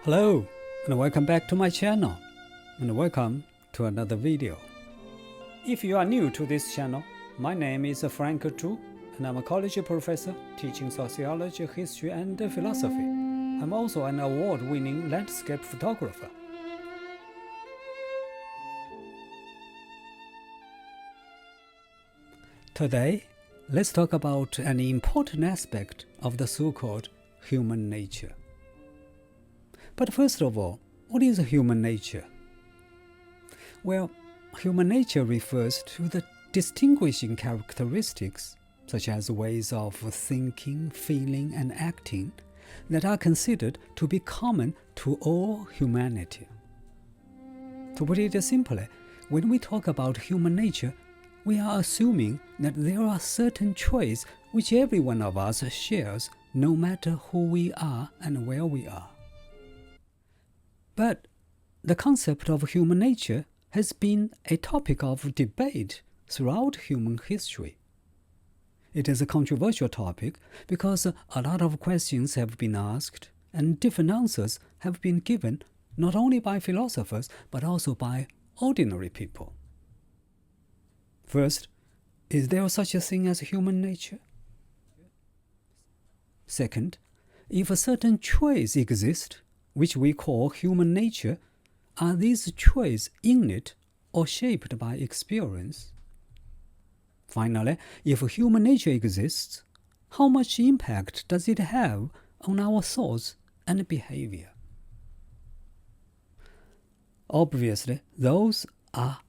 Hello, and welcome back to my channel, and welcome to another video. If you are new to this channel, my name is Frank Zhu, and I'm a college professor teaching sociology, history, and philosophy. I'm also an award-winning landscape photographer. Today, let's talk about an important aspect of the so-called human nature. But first of all, what is human nature? Well, human nature refers to the distinguishing characteristics, such as ways of thinking, feeling, and acting, that are considered to be common to all humanity. To put it simply, when we talk about human nature, we are assuming that there are certain traits which every one of us shares, no matter who we are and where we are. But the concept of human nature has been a topic of debate throughout human history. It is a controversial topic because a lot of questions have been asked and different answers have been given not only by philosophers but also by ordinary people. First, is there such a thing as human nature? Second, if a certain traits exist, which we call human nature, are these traits innate or shaped by experience? Finally, if human nature exists, how much impact does it have on our thoughts and behavior? Obviously, those are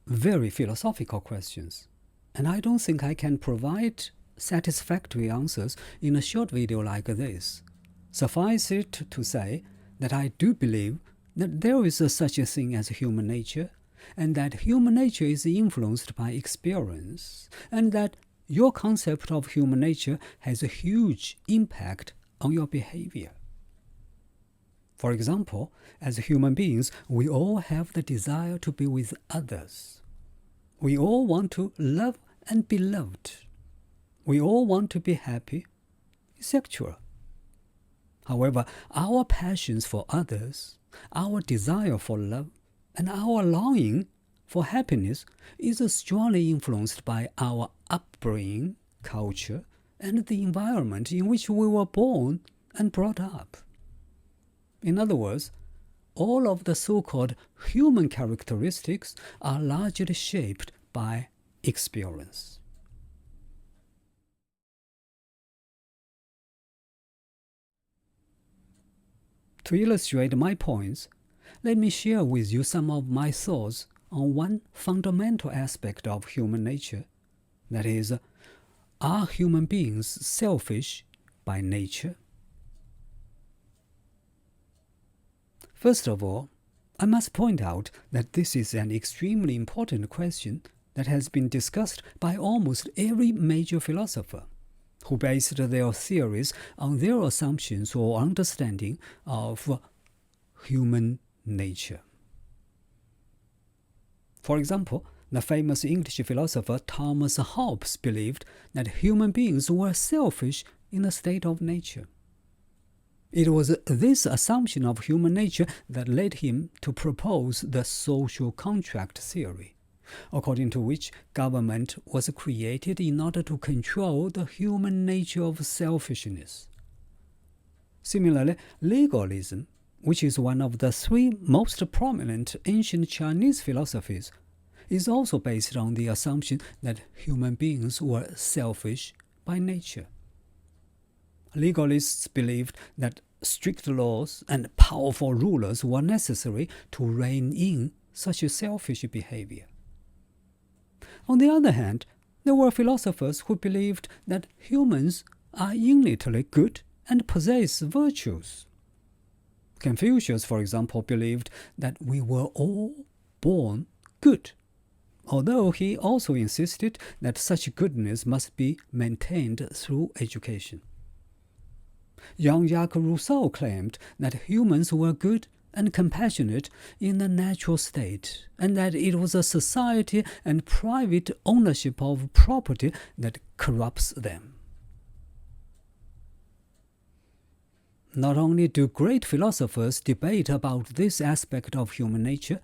very philosophical questions, and I don't think I can provide satisfactory answers in a short video like this. Suffice it to say that I do believe that there is such a thing as human nature, and that human nature is influenced by experience, and that your concept of human nature has a huge impact on your behavior. For example, as human beings, we all have the desire to be with others. We all want to love and be loved. We all want to be happy, etc. However, our passions for others, our desire for love, and our longing for happiness is strongly influenced by our upbringing, culture, and the environment in which we were born and brought up. In other words, all of the so-called human characteristics are largely shaped by experience. To illustrate my points, let me share with you some of my thoughts on one fundamental aspect of human nature, that is, are human beings selfish by nature? First of all, I must point out that this is an extremely important question that has been discussed by almost every major philosopher, who based their theories on their assumptions or understanding of human nature. For example, the famous English philosopher Thomas Hobbes believed that human beings were selfish in a state of nature. It was this assumption of human nature that led him to propose the social contract theory, according to which government was created in order to control the human nature of selfishness. Similarly, legalism, which is one of the three most prominent ancient Chinese philosophies, is also based on the assumption that human beings were selfish by nature. Legalists believed that strict laws and powerful rulers were necessary to rein in such selfish behavior. On the other hand, there were philosophers who believed that humans are innately good and possess virtues. Confucius, for example, believed that we were all born good, although he also insisted that such goodness must be maintained through education. Jean-Jacques Rousseau claimed that humans were good and compassionate in the natural state, and that it was a society and private ownership of property that corrupts them. Not only do great philosophers debate about this aspect of human nature,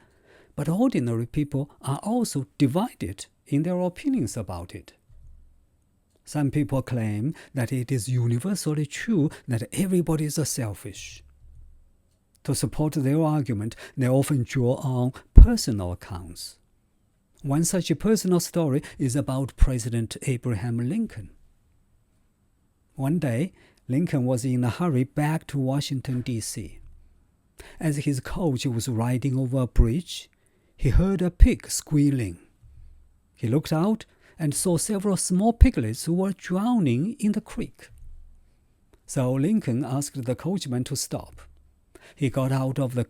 but ordinary people are also divided in their opinions about it. Some people claim that it is universally true that everybody is selfish. To support their argument, they often draw on personal accounts. One such personal story is about President Abraham Lincoln. One day, Lincoln was in a hurry back to Washington, D.C. As his coach was riding over a bridge, he heard a pig squealing. He looked out and saw several small piglets who were drowning in the creek. So Lincoln asked the coachman to stop. He got out of the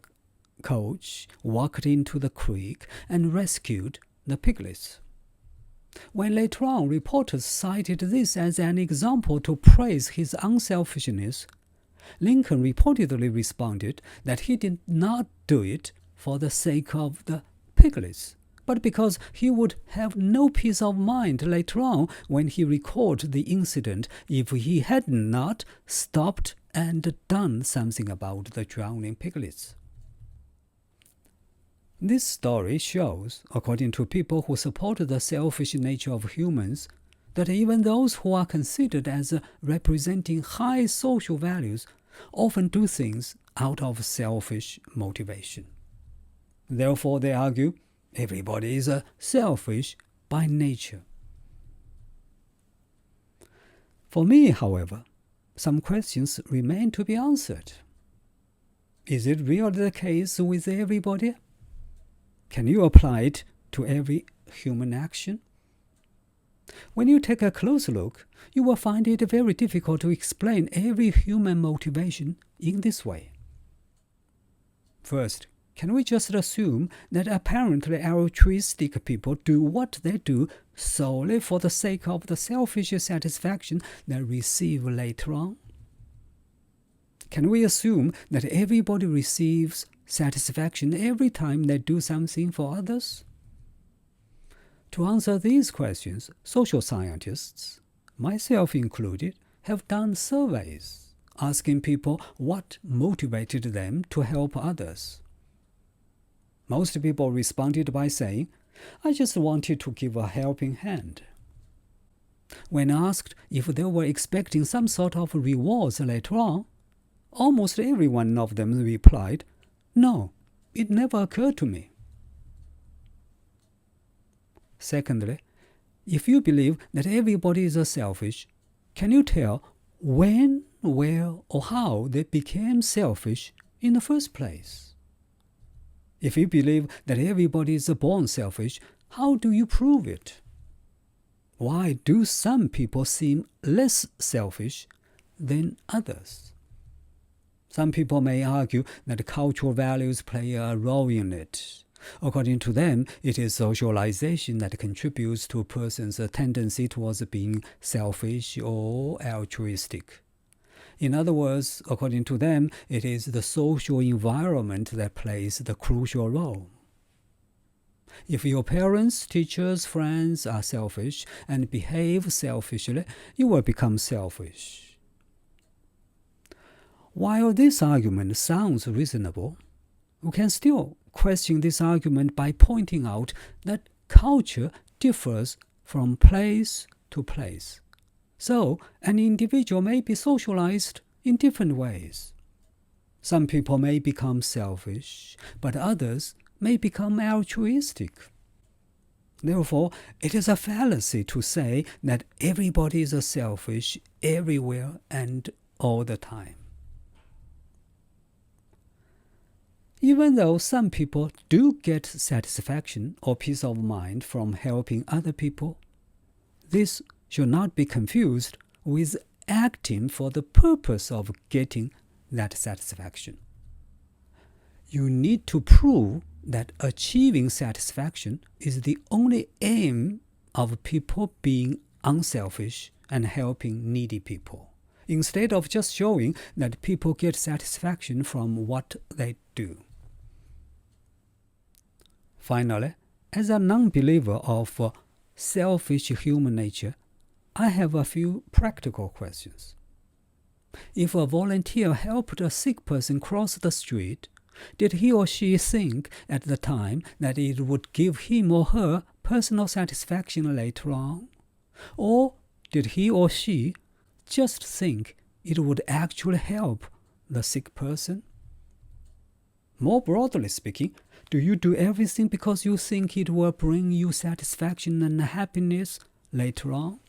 coach, walked into the creek, and rescued the piglets. When later on reporters cited this as an example to praise his unselfishness, Lincoln reportedly responded that he did not do it for the sake of the piglets, but because he would have no peace of mind later on when he recalled the incident if he had not stopped and done something about the drowning piglets. This story shows, according to people who support the selfish nature of humans, that even those who are considered as representing high social values often do things out of selfish motivation. Therefore, they argue, everybody is selfish by nature. For me, however, some questions remain to be answered. Is it really the case with everybody? Can you apply it to every human action? When you take a close look, you will find it very difficult to explain every human motivation in this way. First, can we just assume that apparently altruistic people do what they do solely for the sake of the selfish satisfaction they receive later on? Can we assume that everybody receives satisfaction every time they do something for others? To answer these questions, social scientists, myself included, have done surveys asking people what motivated them to help others. Most people responded by saying, "I just wanted to give a helping hand." When asked if they were expecting some sort of rewards later on, almost every one of them replied, "No, it never occurred to me." Secondly, if you believe that everybody is selfish, can you tell when, where, or how they became selfish in the first place? If you believe that everybody is born selfish, how do you prove it? Why do some people seem less selfish than others? Some people may argue that cultural values play a role in it. According to them, it is socialization that contributes to a person's tendency towards being selfish or altruistic. In other words, according to them, it is the social environment that plays the crucial role. If your parents, teachers, friends are selfish and behave selfishly, you will become selfish. While this argument sounds reasonable, we can still question this argument by pointing out that culture differs from place to place. So, an individual may be socialized in different ways. Some people may become selfish, but others may become altruistic. Therefore, it is a fallacy to say that everybody is selfish everywhere and all the time. Even though some people do get satisfaction or peace of mind from helping other people, this should not be confused with acting for the purpose of getting that satisfaction. You need to prove that achieving satisfaction is the only aim of people being unselfish and helping needy people, instead of just showing that people get satisfaction from what they do. Finally, as a non-believer of selfish human nature, I have a few practical questions. If a volunteer helped a sick person cross the street, did he or she think at the time that it would give him or her personal satisfaction later on? Or did he or she just think it would actually help the sick person? More broadly speaking, do you do everything because you think it will bring you satisfaction and happiness later on?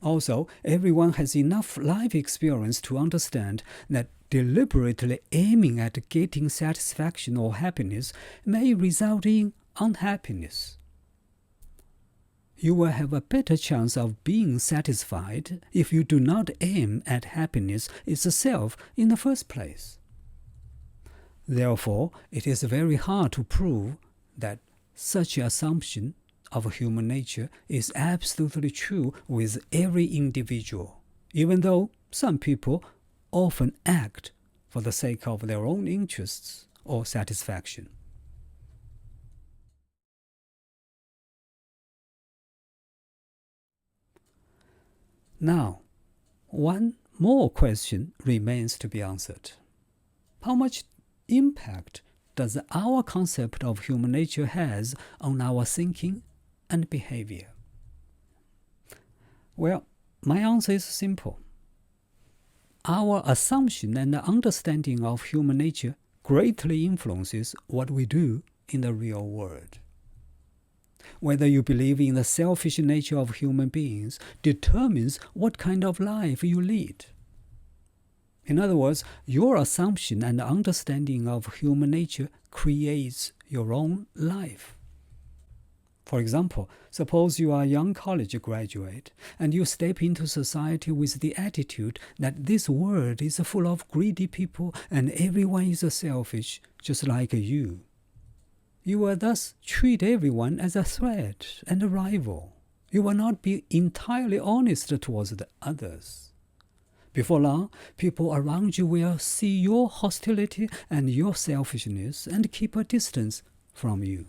Also, everyone has enough life experience to understand that deliberately aiming at getting satisfaction or happiness may result in unhappiness. You will have a better chance of being satisfied if you do not aim at happiness itself in the first place. Therefore, it is very hard to prove that such assumption of human nature is absolutely true with every individual, even though some people often act for the sake of their own interests or satisfaction. Now, one more question remains to be answered. How much impact does our concept of human nature has on our thinking and behavior? Well, my answer is simple. Our assumption and understanding of human nature greatly influences what we do in the real world. Whether you believe in the selfish nature of human beings determines what kind of life you lead. In other words, your assumption and understanding of human nature creates your own life. For example, suppose you are a young college graduate and you step into society with the attitude that this world is full of greedy people and everyone is selfish, just like you. You will thus treat everyone as a threat and a rival. You will not be entirely honest towards the others. Before long, people around you will see your hostility and your selfishness and keep a distance from you.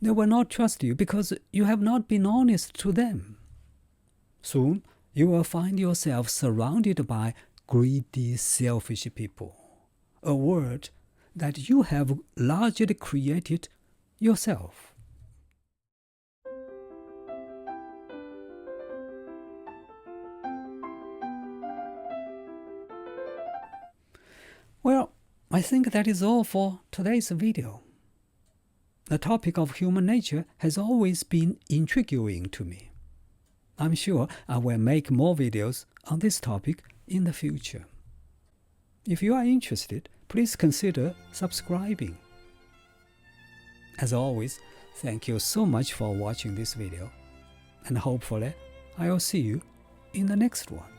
They will not trust you because you have not been honest to them. Soon, you will find yourself surrounded by greedy, selfish people, a word that you have largely created yourself. Well, I think that is all for today's video. The topic of human nature has always been intriguing to me. I'm sure I will make more videos on this topic in the future. If you are interested, please consider subscribing. As always, thank you so much for watching this video, and hopefully I will see you in the next one.